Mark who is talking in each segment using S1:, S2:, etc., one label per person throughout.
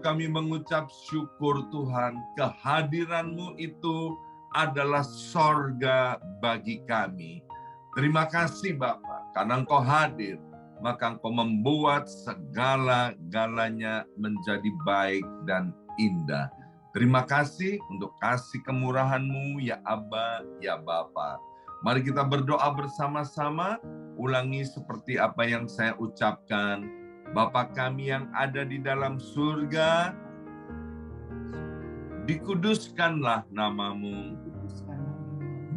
S1: kami mengucap syukur Tuhan, kehadiran-Mu itu adalah sorga bagi kami. Terima kasih Bapa, karena Engkau hadir, maka Engkau membuat segala-galanya menjadi baik dan indah. Terima kasih untuk kasih kemurahan-Mu ya Aba, ya Bapa. Mari kita berdoa bersama-sama, ulangi seperti apa yang saya ucapkan. Bapa kami yang ada di dalam surga, dikuduskanlah nama-Mu,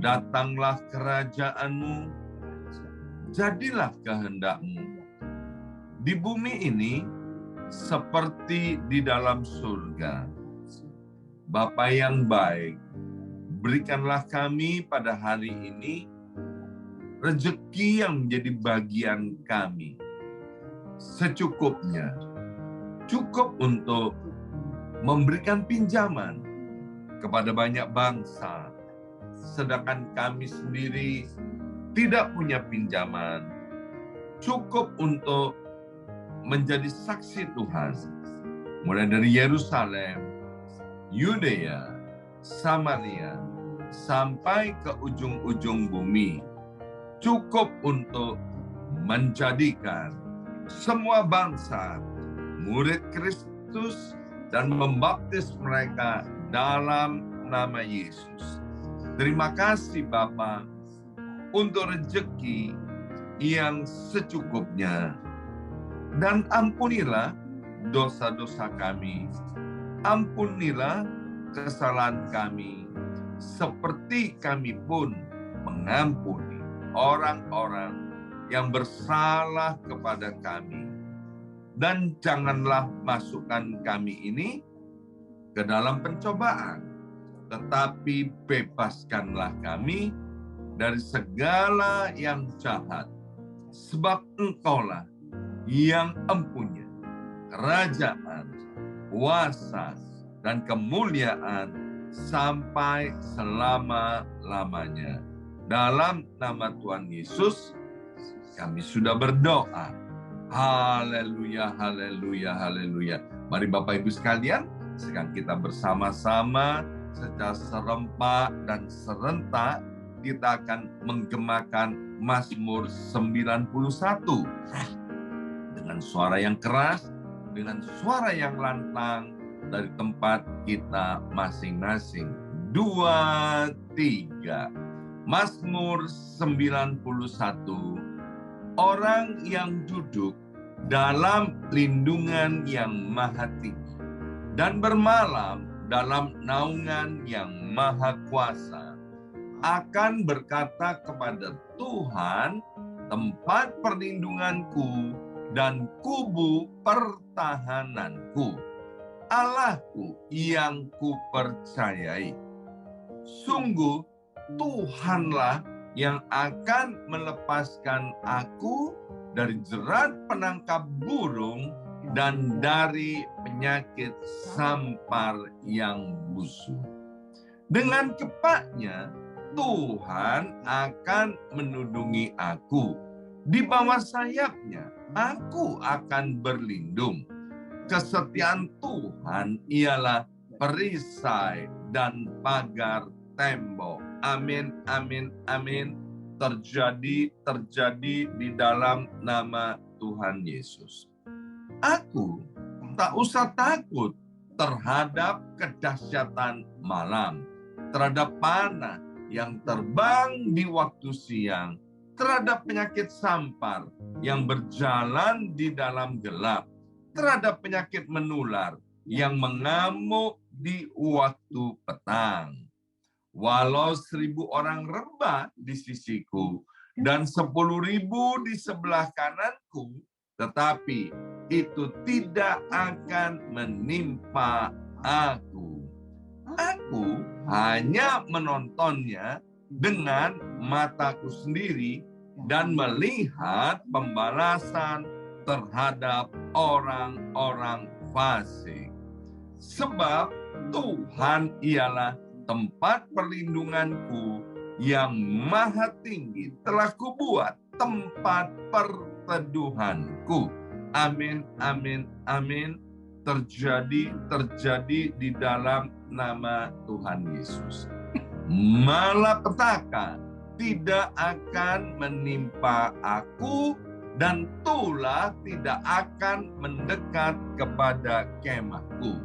S1: datanglah kerajaan-Mu, jadilah kehendak-Mu di bumi ini seperti di dalam surga. Bapa yang baik, berikanlah kami pada hari ini rezeki yang menjadi bagian kami secukupnya, cukup untuk memberikan pinjaman kepada banyak bangsa, sedangkan kami sendiri tidak punya pinjaman, cukup untuk menjadi saksi Tuhan, mulai dari Yerusalem, Yudea, Samaria, sampai ke ujung-ujung bumi, cukup untuk menjadikan semua bangsa murid Kristus dan membaptis mereka dalam nama Yesus. Terima kasih Bapa untuk rezeki yang secukupnya, dan ampunilah dosa-dosa kami, ampunilah kesalahan kami, seperti kami pun mengampuni orang-orang yang bersalah kepada kami. Dan janganlah masukkan kami ini ke dalam pencobaan, tetapi bebaskanlah kami dari segala yang jahat. Sebab Engkaulah yang empunya kerajaan, kuasa, dan kemuliaan sampai selama-lamanya. Dalam nama Tuhan Yesus, kami sudah berdoa. Haleluya, haleluya, haleluya. Mari Bapak Ibu sekalian, sekarang kita bersama-sama secara serempak dan serentak kita akan menggemakan Mazmur 91 dengan suara yang keras, dengan suara yang lantang dari tempat kita masing-masing. 2, 3. Mazmur 91. Orang yang duduk dalam lindungan yang maha tinggi dan bermalam dalam naungan yang maha kuasa akan berkata kepada Tuhan, tempat perlindunganku dan kubu pertahananku, Allahku yang kupercayai. Sungguh Tuhanlah yang akan melepaskan aku dari jerat penangkap burung dan dari penyakit sampar yang busuk. Dengan kepaknya Tuhan akan menundungi aku. Di bawah sayapnya aku akan berlindung. Kesetiaan Tuhan ialah perisai dan pagar tembok. Amin, amin, amin. Terjadi di dalam nama Tuhan Yesus. Aku tak usah takut terhadap kedahsyatan malam, terhadap panah yang terbang di waktu siang, terhadap penyakit sampar yang berjalan di dalam gelap, terhadap penyakit menular yang mengamuk di waktu petang. Walau 1.000 orang rebah di sisiku dan 10.000 di sebelah kananku, tetapi itu tidak akan menimpa aku. Aku hanya menontonnya dengan mataku sendiri dan melihat pembalasan terhadap orang-orang fasik. Sebab Tuhan ialah tempat perlindunganku yang maha tinggi, telah kubuat tempat perteduhanku. Amin, amin, amin. terjadi di dalam nama Tuhan Yesus. Malapetaka tidak akan menimpa aku, dan tulah tidak akan mendekat kepada kemahku.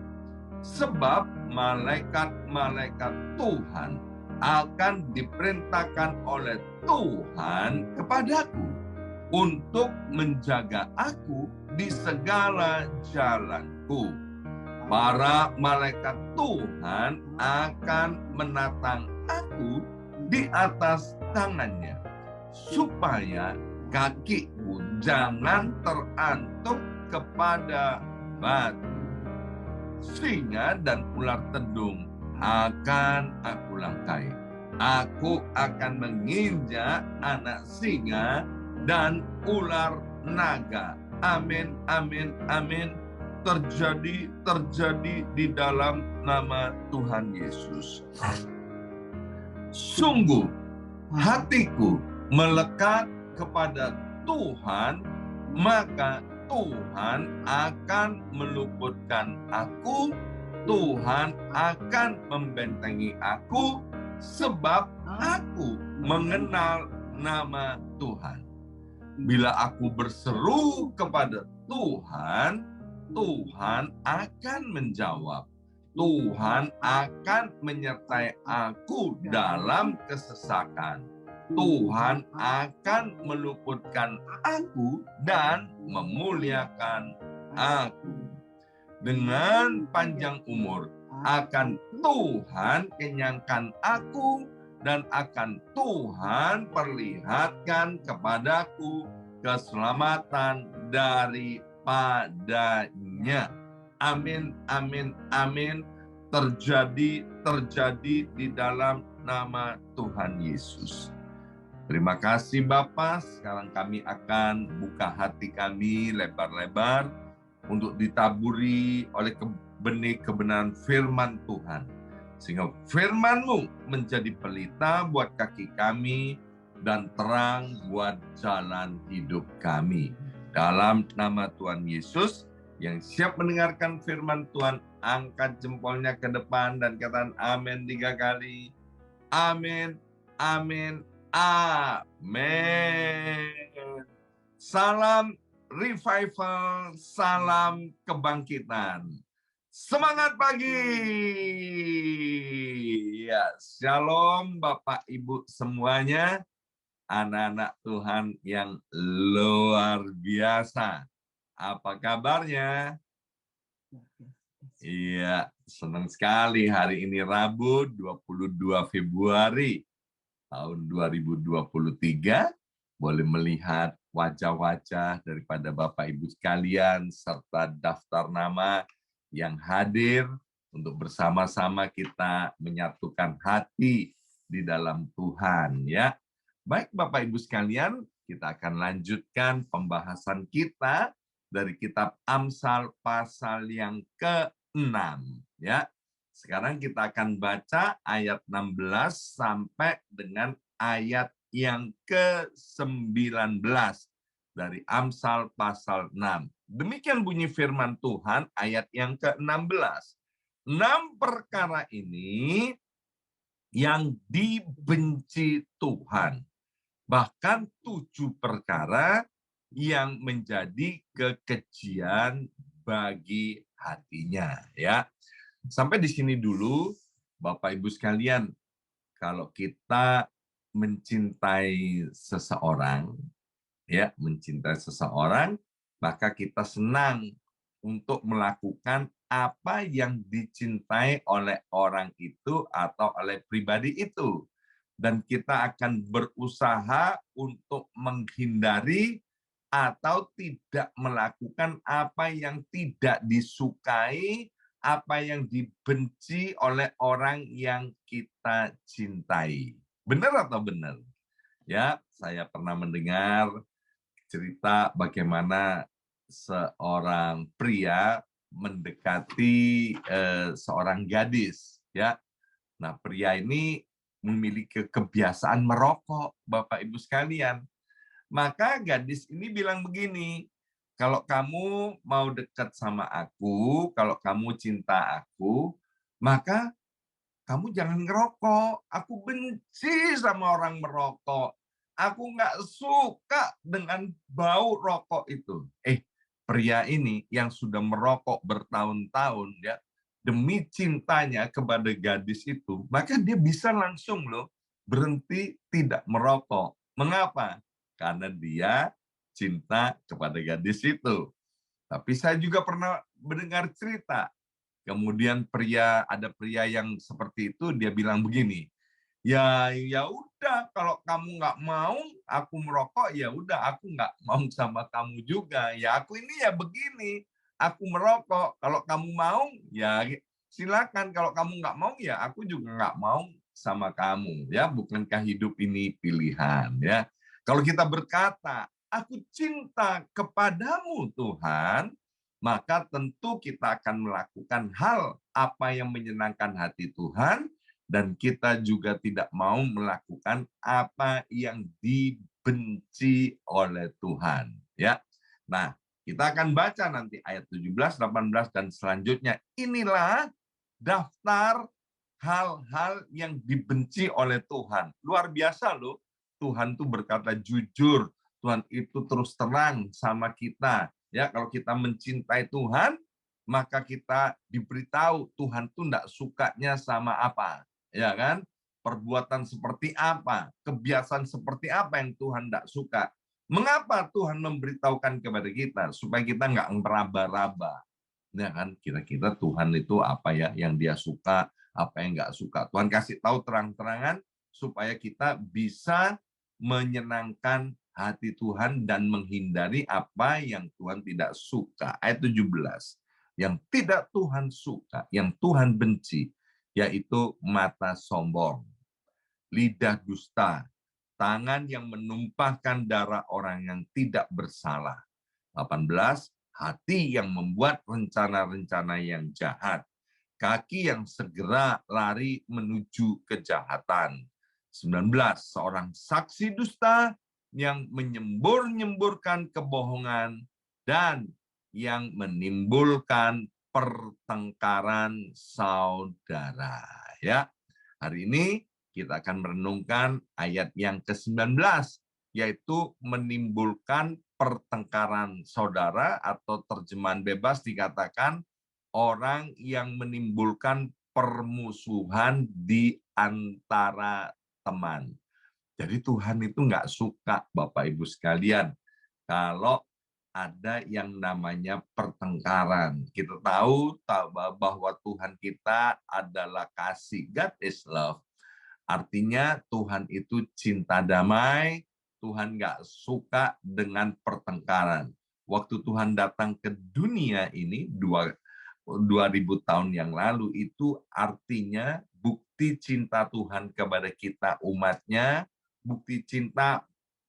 S1: Sebab malaikat-malaikat Tuhan akan diperintahkan oleh Tuhan kepadaku untuk menjaga aku di segala jalanku. Para malaikat Tuhan akan menatang aku di atas tangannya, supaya kakiku jangan terantuk kepada batu. Singa dan ular tedung akan aku langkai. Aku akan menginjak anak singa dan ular naga. Amin, amin, amin. Terjadi di dalam nama Tuhan Yesus. Sungguh hatiku melekat kepada Tuhan, maka Tuhan akan meluputkan aku, Tuhan akan membentengi aku, sebab aku mengenal nama Tuhan. Bila aku berseru kepada Tuhan, Tuhan akan menjawab. Tuhan akan menyertai aku dalam kesesakan. Tuhan akan meluputkan aku dan memuliakan aku. Dengan panjang umur akan Tuhan kenyangkan aku, dan akan Tuhan perlihatkan kepadaku keselamatan daripadanya. Amin, amin, amin. Terjadi di dalam nama Tuhan Yesus. Terima kasih Bapak. Sekarang kami akan buka hati kami lebar-lebar untuk ditaburi oleh benih kebenaran firman Tuhan. Sehingga firman-Mu menjadi pelita buat kaki kami dan terang buat jalan hidup kami. Dalam nama Tuhan Yesus, yang siap mendengarkan firman Tuhan, angkat jempolnya ke depan dan katakan amin 3 kali. Amin, amin, amin. Salam revival, salam kebangkitan. Semangat pagi. Ya, shalom Bapak Ibu semuanya, anak-anak Tuhan yang luar biasa. Apa kabarnya? Iya, senang sekali hari ini Rabu 22 Februari tahun 2023. Boleh melihat wajah-wajah daripada Bapak Ibu sekalian serta daftar nama yang hadir untuk bersama-sama kita menyatukan hati di dalam Tuhan, ya. Baik Bapak Ibu sekalian, kita akan lanjutkan pembahasan kita dari kitab Amsal pasal yang ke-6, ya. Sekarang kita akan baca ayat 16 sampai dengan ayat yang ke-19 dari Amsal pasal 6. Demikian bunyi firman Tuhan ayat yang ke-16. 6 perkara ini yang dibenci Tuhan. Bahkan 7 perkara yang menjadi kekejian bagi hatinya, ya. Sampai di sini dulu Bapak Ibu sekalian. Kalau kita mencintai seseorang, ya, mencintai seseorang, maka kita senang untuk melakukan apa yang dicintai oleh orang itu atau oleh pribadi itu. Dan kita akan berusaha untuk menghindari atau tidak melakukan apa yang tidak disukai, apa yang dibenci oleh orang yang kita cintai. Benar atau benar? Ya, saya pernah mendengar cerita bagaimana seorang pria mendekati seorang gadis, ya. Nah, pria ini memiliki kebiasaan merokok, Bapak Ibu sekalian. Maka gadis ini bilang begini, Kalau kamu mau dekat sama aku, kalau kamu cinta aku, maka kamu jangan ngerokok. Aku benci sama orang merokok. Aku nggak suka dengan bau rokok itu. Pria ini yang sudah merokok bertahun-tahun ya, demi cintanya kepada gadis itu, maka dia bisa langsung loh berhenti tidak merokok. Mengapa? Karena dia cinta kepada gadis itu. Tapi saya juga pernah mendengar cerita. Kemudian ada pria yang seperti itu, dia bilang begini, ya udah kalau kamu nggak mau aku merokok, ya udah aku nggak mau sama kamu juga. Ya aku ini ya begini, aku merokok. Kalau kamu mau, ya silakan. Kalau kamu nggak mau, ya aku juga nggak mau sama kamu. Ya, bukankah hidup ini pilihan? Ya, kalau kita berkata, aku cinta kepadamu Tuhan, maka tentu kita akan melakukan hal apa yang menyenangkan hati Tuhan, dan kita juga tidak mau melakukan apa yang dibenci oleh Tuhan. Ya, nah kita akan baca nanti ayat 17, 18, dan selanjutnya. Inilah daftar hal-hal yang dibenci oleh Tuhan. Luar biasa loh, Tuhan tuh berkata jujur, Tuhan itu terus terang sama kita. Ya, kalau kita mencintai Tuhan, maka kita diberitahu Tuhan tuh enggak sukanya sama apa, ya kan? Perbuatan seperti apa, kebiasaan seperti apa yang Tuhan enggak suka. Mengapa Tuhan memberitahukan kepada kita supaya kita enggak meraba-raba, ya kan? Kira-kira Tuhan itu apa ya yang Dia suka, apa yang enggak suka. Tuhan kasih tahu terang-terangan supaya kita bisa menyenangkan hati Tuhan dan menghindari apa yang Tuhan tidak suka. Ayat 17. Yang tidak Tuhan suka, yang Tuhan benci, yaitu mata sombong, lidah dusta, tangan yang menumpahkan darah orang yang tidak bersalah. 18. Hati yang membuat rencana-rencana yang jahat, kaki yang segera lari menuju kejahatan. 19. Seorang saksi dusta yang menyembur-nyemburkan kebohongan dan yang menimbulkan pertengkaran saudara. Ya, hari ini kita akan merenungkan ayat yang ke-19, yaitu menimbulkan pertengkaran saudara, atau terjemahan bebas dikatakan orang yang menimbulkan permusuhan di antara teman. Jadi Tuhan itu nggak suka, Bapak Ibu sekalian, kalau ada yang namanya pertengkaran. Kita tahu bahwa Tuhan kita adalah kasih. God is love. Artinya Tuhan itu cinta damai, Tuhan nggak suka dengan pertengkaran. Waktu Tuhan datang ke dunia ini 2000 tahun yang lalu, itu artinya bukti cinta Tuhan kepada kita umatnya, bukti cinta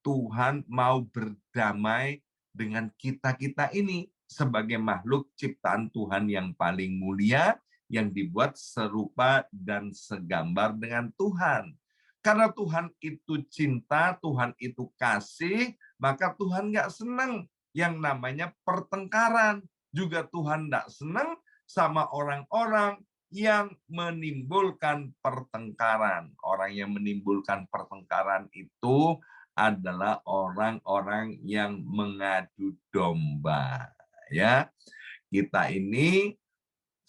S1: Tuhan mau berdamai dengan kita-kita ini sebagai makhluk ciptaan Tuhan yang paling mulia, yang dibuat serupa dan segambar dengan Tuhan. Karena Tuhan itu cinta, Tuhan itu kasih, maka Tuhan nggak senang yang namanya pertengkaran. Juga Tuhan nggak senang sama orang-orang yang menimbulkan pertengkaran. Orang yang menimbulkan pertengkaran itu adalah orang-orang yang mengadu domba. Ya, kita ini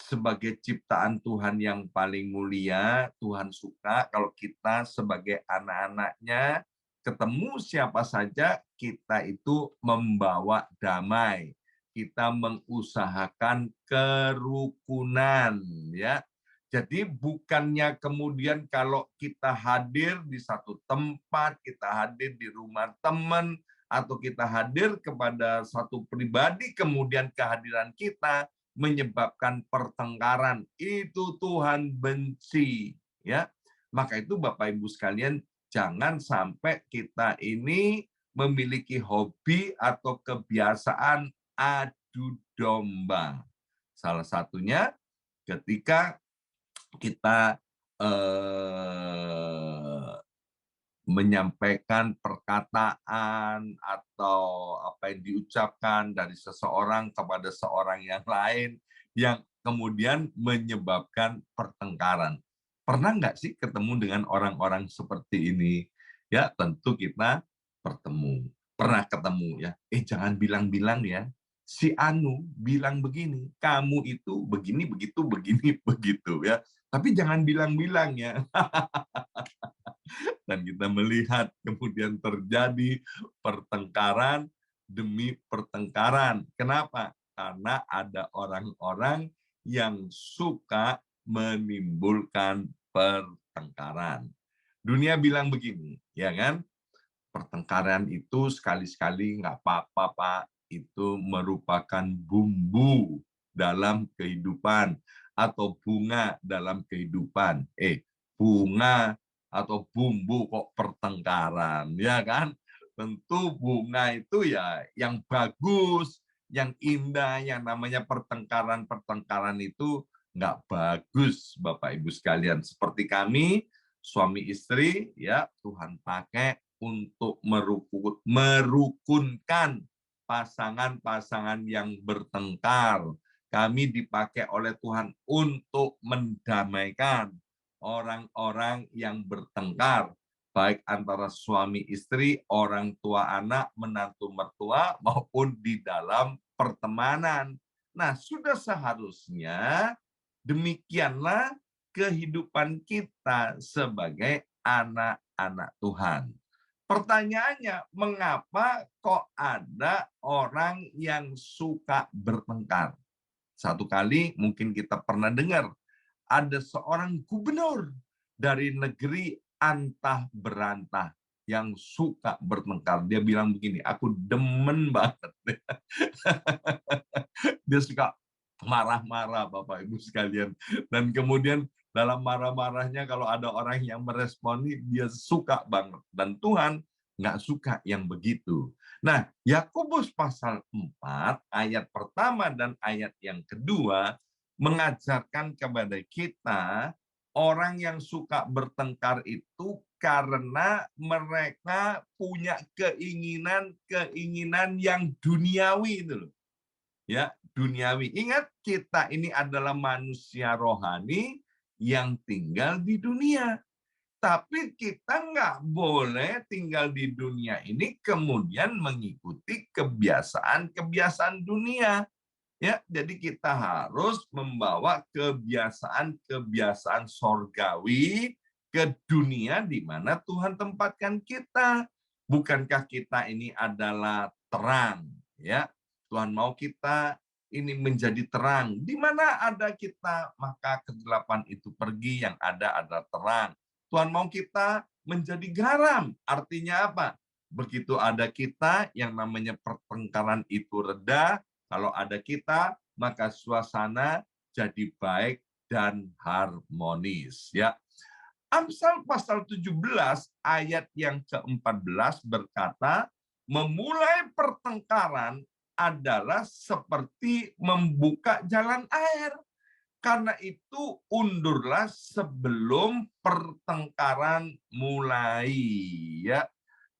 S1: sebagai ciptaan Tuhan yang paling mulia, Tuhan suka kalau kita sebagai anak-anaknya, ketemu siapa saja, kita itu membawa damai. Kita mengusahakan kerukunan, ya. Jadi bukannya kemudian kalau kita hadir di satu tempat, kita hadir di rumah teman, atau kita hadir kepada satu pribadi, kemudian kehadiran kita menyebabkan pertengkaran, itu Tuhan benci, ya. Maka itu Bapak Ibu sekalian, jangan sampai kita ini memiliki hobi atau kebiasaan adu domba. Salah satunya ketika kita menyampaikan perkataan atau apa yang diucapkan dari seseorang kepada seorang yang lain yang kemudian menyebabkan pertengkaran. Pernah nggak sih ketemu dengan orang-orang seperti ini? Ya, tentu kita pernah ketemu ya. Jangan bilang-bilang ya. Si Anu bilang begini, kamu itu begini, begitu, begini, begitu ya. Tapi jangan bilang-bilang ya. Dan kita melihat kemudian terjadi pertengkaran demi pertengkaran. Kenapa? Karena ada orang-orang yang suka menimbulkan pertengkaran. Dunia bilang begini, ya kan? Pertengkaran itu sekali-sekali nggak apa-apa, Pak. Itu merupakan bumbu dalam kehidupan atau bunga dalam kehidupan. Bunga atau bumbu kok pertengkaran, ya kan? Tentu bunga itu ya yang bagus, yang indah, yang namanya pertengkaran itu nggak bagus, Bapak Ibu sekalian. Seperti kami, suami istri, ya Tuhan pakai untuk merukunkan pasangan-pasangan yang bertengkar. Kami dipakai oleh Tuhan untuk mendamaikan orang-orang yang bertengkar, baik antara suami istri, orang tua anak, menantu mertua, maupun di dalam pertemanan. Nah, sudah seharusnya demikianlah kehidupan kita sebagai anak-anak Tuhan. Pertanyaannya, mengapa kok ada orang yang suka bertengkar? Satu kali mungkin kita pernah dengar, ada seorang gubernur dari negeri antah berantah yang suka bertengkar. Dia bilang begini, aku demen banget. Dia suka marah-marah, Bapak Ibu sekalian. Dan kemudian dalam marah-marahnya kalau ada orang yang meresponi, dia suka banget. Dan Tuhan nggak suka yang begitu. Nah, Yakobus pasal 4, ayat pertama dan ayat yang kedua, mengajarkan kepada kita, orang yang suka bertengkar itu karena mereka punya keinginan yang duniawi itu loh. Ya, duniawi. Ingat, kita ini adalah manusia rohani yang tinggal di dunia. Tapi kita nggak boleh tinggal di dunia ini kemudian mengikuti kebiasaan-kebiasaan dunia. Ya, jadi kita harus membawa kebiasaan-kebiasaan sorgawi ke dunia di mana Tuhan tempatkan kita. Bukankah kita ini adalah terang, ya? Tuhan mau kita ini menjadi terang. Di mana ada kita, maka kegelapan itu pergi, yang ada adalah terang. Tuhan mau kita menjadi garam. Artinya apa? Begitu ada kita, yang namanya pertengkaran itu reda. Kalau ada kita, maka suasana jadi baik dan harmonis. Ya, Amsal pasal 17 ayat yang ke-14 berkata, memulai pertengkaran adalah seperti membuka jalan air. Karena itu undurlah sebelum pertengkaran mulai. Ya,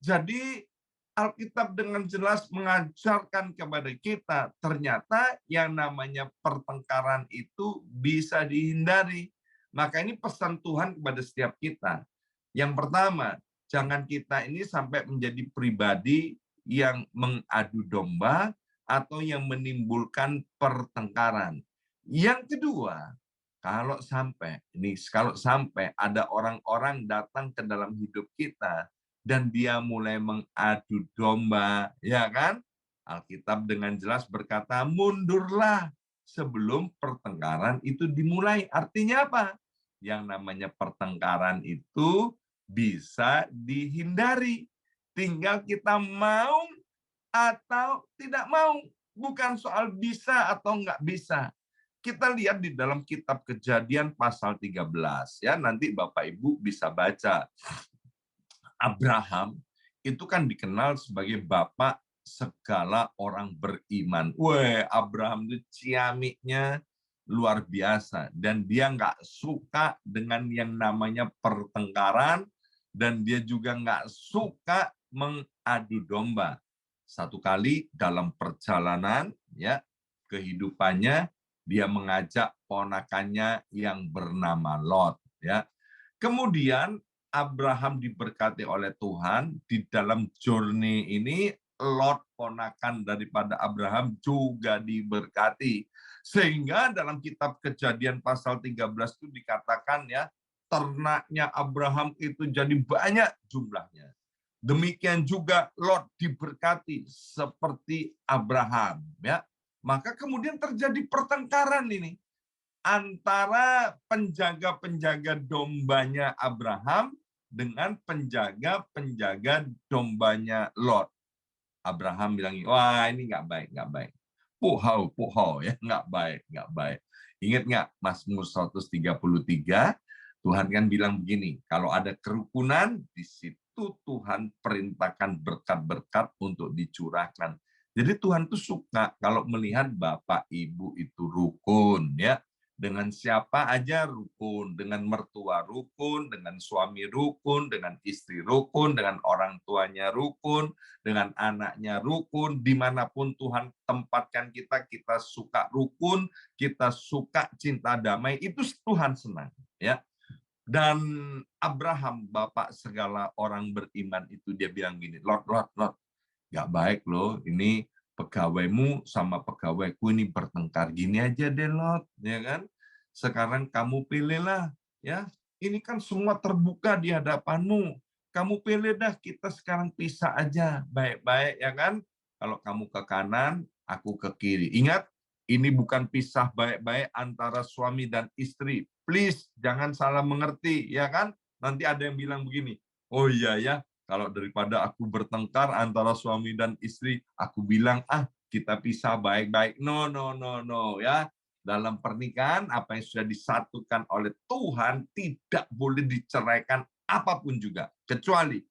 S1: jadi Alkitab dengan jelas mengajarkan kepada kita, ternyata yang namanya pertengkaran itu bisa dihindari. Maka ini pesan Tuhan kepada setiap kita. Yang pertama, jangan kita ini sampai menjadi pribadi yang mengadu domba atau yang menimbulkan pertengkaran. Yang kedua, kalau sampai ada orang-orang datang ke dalam hidup kita dan dia mulai mengadu domba, ya kan? Alkitab dengan jelas berkata, mundurlah sebelum pertengkaran itu dimulai. Artinya apa? Yang namanya pertengkaran itu bisa dihindari. Tinggal kita mau atau tidak mau. Bukan soal bisa atau nggak bisa. Kita lihat di dalam kitab Kejadian pasal 13. Ya, nanti Bapak Ibu bisa baca. Abraham itu kan dikenal sebagai bapak segala orang beriman. Abraham itu ciamiknya luar biasa. Dan dia nggak suka dengan yang namanya pertengkaran, dan dia juga nggak suka mengadu domba. Satu kali dalam perjalanan ya kehidupannya, dia mengajak ponakannya yang bernama Lot ya. Kemudian Abraham diberkati oleh Tuhan di dalam journey ini. Lot ponakan daripada Abraham juga diberkati, sehingga dalam kitab Kejadian pasal 13 itu dikatakan ya, ternaknya Abraham itu jadi banyak jumlahnya. Demikian juga Lot diberkati seperti Abraham ya. Maka kemudian terjadi pertengkaran ini antara penjaga-penjaga dombanya Abraham dengan penjaga-penjaga dombanya Lot. Abraham bilang, wah ini nggak baik, nggak baik. Puhau ya, nggak baik, nggak baik. Ingat nggak Mazmur 133, Tuhan kan bilang begini, kalau ada kerukunan, di situ Tuhan perintahkan berkat-berkat untuk dicurahkan. Jadi Tuhan tuh suka kalau melihat Bapak Ibu itu rukun ya. Dengan siapa aja rukun, dengan mertua rukun, dengan suami rukun, dengan istri rukun, dengan orang tuanya rukun, dengan anaknya rukun, dimanapun Tuhan tempatkan kita, kita suka rukun, kita suka cinta damai, itu Tuhan senang. Ya. Dan Abraham, bapak segala orang beriman itu, dia bilang gini, Lot, gak baik loh, ini pegawaimu sama pegawaiku ini bertengkar, gini aja deh Lot, ya kan? Sekarang kamu pilihlah, ya. Ini kan semua terbuka di hadapanmu. Kamu pilih dah, kita sekarang pisah aja, baik-baik, ya kan? Kalau kamu ke kanan, aku ke kiri. Ingat, ini bukan pisah baik-baik antara suami dan istri. Please, jangan salah mengerti, ya kan? Nanti ada yang bilang begini, oh iya ya, kalau daripada aku bertengkar antara suami dan istri, aku bilang, kita pisah baik-baik. No, ya. Dalam pernikahan, apa yang sudah disatukan oleh Tuhan tidak boleh diceraikan apapun juga, kecuali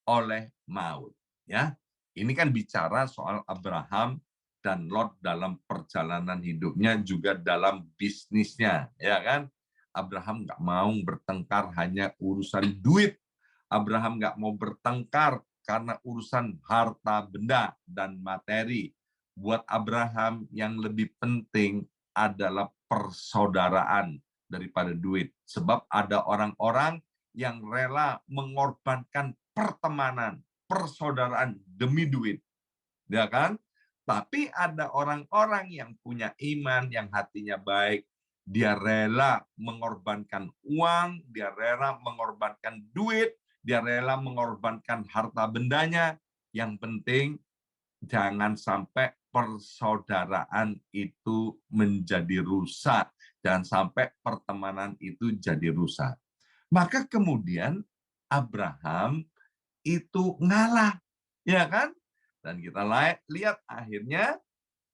S1: oleh maut. Ya, ini kan bicara soal Abraham dan Lot dalam perjalanan hidupnya, juga dalam bisnisnya, ya kan? Abraham nggak mau bertengkar hanya urusan duit. Abraham nggak mau bertengkar karena urusan harta benda dan materi. Buat Abraham yang lebih penting adalah persaudaraan daripada duit. Sebab ada orang-orang yang rela mengorbankan pertemanan, persaudaraan demi duit. Ya kan? Tapi ada orang-orang yang punya iman, yang hatinya baik, dia rela mengorbankan uang, dia rela mengorbankan duit, dia rela mengorbankan harta bendanya. Yang penting jangan sampai persaudaraan itu menjadi rusak, jangan sampai pertemanan itu jadi rusak. Maka kemudian Abraham itu ngalah, ya kan? Dan kita lihat akhirnya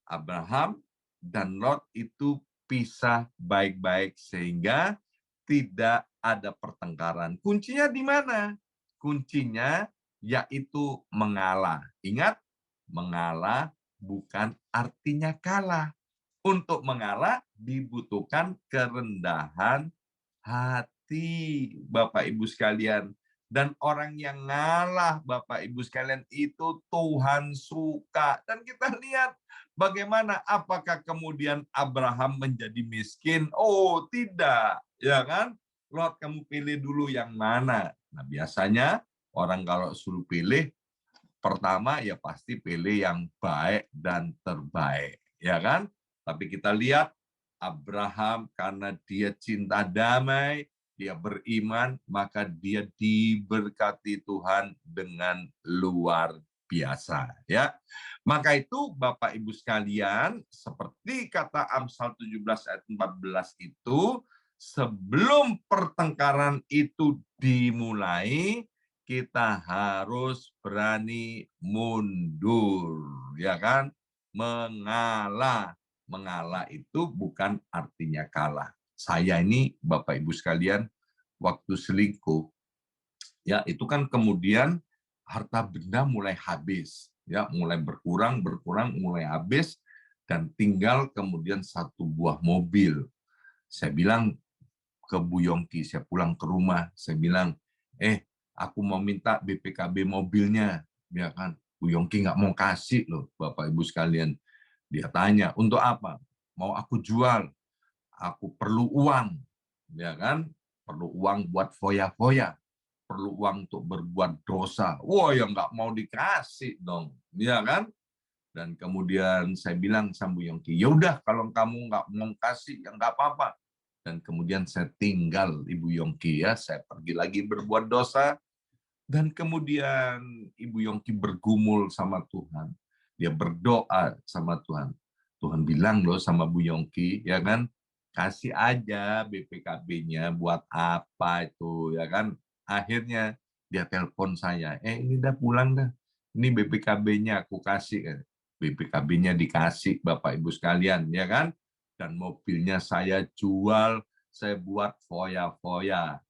S1: Abraham dan Lot itu pisah baik-baik sehingga tidak ada pertengkaran. Kuncinya di mana? Kuncinya yaitu mengalah. Ingat, mengalah bukan artinya kalah. Untuk mengalah dibutuhkan kerendahan hati, Bapak Ibu sekalian. Dan orang yang ngalah, Bapak Ibu sekalian, itu Tuhan suka. Dan kita lihat bagaimana, apakah kemudian Abraham menjadi miskin? Oh, tidak. Ya kan? Lot, kamu pilih dulu yang mana? Nah, biasanya orang kalau suruh pilih, pertama ya pasti pilih yang baik dan terbaik. Ya kan? Tapi kita lihat, Abraham karena dia cinta damai, dia beriman, maka dia diberkati Tuhan dengan luar biasa, ya. Maka itu Bapak Ibu sekalian, seperti kata Amsal 17 ayat 14 itu, sebelum pertengkaran itu dimulai, kita harus berani mundur, ya kan? Mengalah. Mengalah itu bukan artinya kalah. Saya ini, Bapak Ibu sekalian, waktu selingkuh, ya itu kan kemudian harta benda mulai habis, ya mulai berkurang, mulai habis, dan tinggal kemudian satu buah mobil. Saya bilang ke Bu Yongki, saya pulang ke rumah, saya bilang, Aku mau minta BPKB mobilnya, ya kan? Bu Yongki nggak mau kasih loh, Bapak Ibu sekalian. Dia tanya, untuk apa? Mau aku jual, aku perlu uang, ya kan? Perlu uang buat foya-foya, perlu uang untuk berbuat dosa. Wah, ya nggak mau dikasih dong, ya kan? Dan kemudian saya bilang sama Bu Yongki, ya udah kalau kamu nggak mau kasih, ya nggak apa-apa. Dan kemudian saya tinggal Ibu Yongki ya, saya pergi lagi berbuat dosa, dan kemudian Ibu Yongki bergumul sama Tuhan. Dia berdoa sama Tuhan. Tuhan bilang loh sama Bu Yongki, ya kan, kasih aja BPKB-nya buat apa itu, ya kan. Akhirnya dia telepon saya, ini udah pulang dah. Ini BPKB-nya aku kasih. BPKB-nya dikasih Bapak Ibu sekalian, ya kan. Dan mobilnya saya jual, saya buat foya-foya.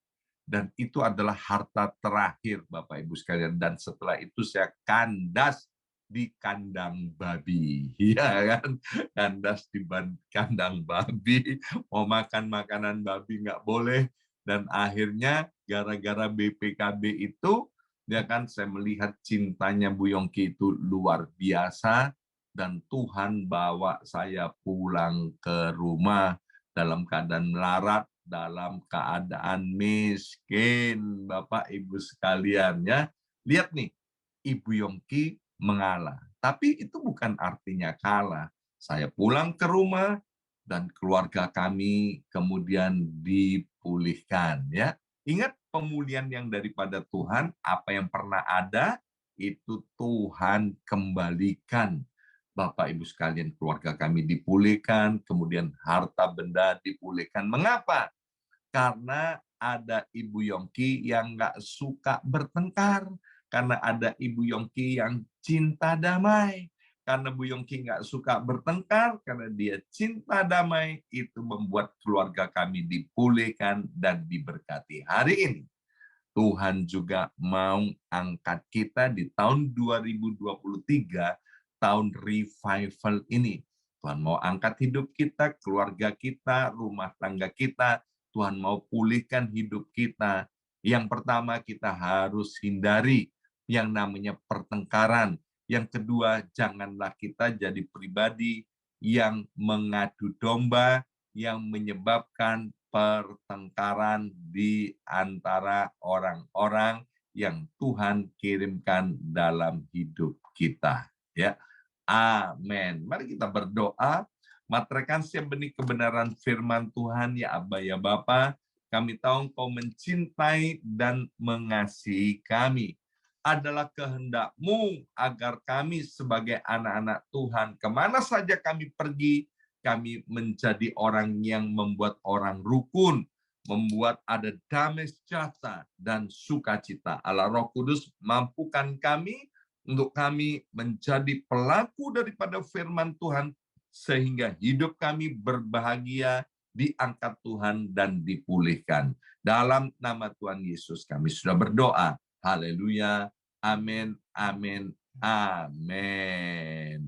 S1: Dan itu adalah harta terakhir Bapak Ibu sekalian. Dan setelah itu saya kandas di kandang babi, ya kan? Kandas di kandang babi, mau makan makanan babi nggak boleh. Dan akhirnya gara-gara BPKB itu, ya kan, saya melihat cintanya Bu Yongki itu luar biasa, dan Tuhan bawa saya pulang ke rumah dalam keadaan melarat, dalam keadaan miskin, Bapak Ibu sekalian ya. Lihat nih, Ibu Yongki mengalah. Tapi itu bukan artinya kalah. Saya pulang ke rumah dan keluarga kami kemudian dipulihkan ya. Ingat, pemulihan yang daripada Tuhan, apa yang pernah ada itu Tuhan kembalikan. Bapak Ibu sekalian, keluarga kami dipulihkan, kemudian harta benda dipulihkan. Mengapa? Karena ada Ibu Yongki yang nggak suka bertengkar, karena ada Ibu Yongki yang cinta damai. Karena Bu Yongki nggak suka bertengkar, karena dia cinta damai, itu membuat keluarga kami dipulihkan dan diberkati. Hari ini, Tuhan juga mau angkat kita di tahun 2023, tahun revival ini. Tuhan mau angkat hidup kita, keluarga kita, rumah tangga kita. Tuhan mau pulihkan hidup kita. Yang pertama, kita harus hindari yang namanya pertengkaran. Yang kedua, janganlah kita jadi pribadi yang mengadu domba, yang menyebabkan pertengkaran di antara orang-orang yang Tuhan kirimkan dalam hidup kita. Ya, amin. Mari kita berdoa. Materaikan setiap benih kebenaran firman Tuhan, ya Aba, ya Bapa. Kami tahu Engkau mencintai dan mengasihi kami. Adalah kehendak-Mu agar kami sebagai anak-anak Tuhan, kemana saja kami pergi, kami menjadi orang yang membuat orang rukun, membuat ada damai sejahtera dan sukacita. Allah Roh Kudus, mampukan kami untuk kami menjadi pelaku daripada firman Tuhan, sehingga hidup kami berbahagia, diangkat Tuhan dan dipulihkan. Dalam nama Tuhan Yesus kami sudah berdoa. Haleluya. Amin. Amin. Amin.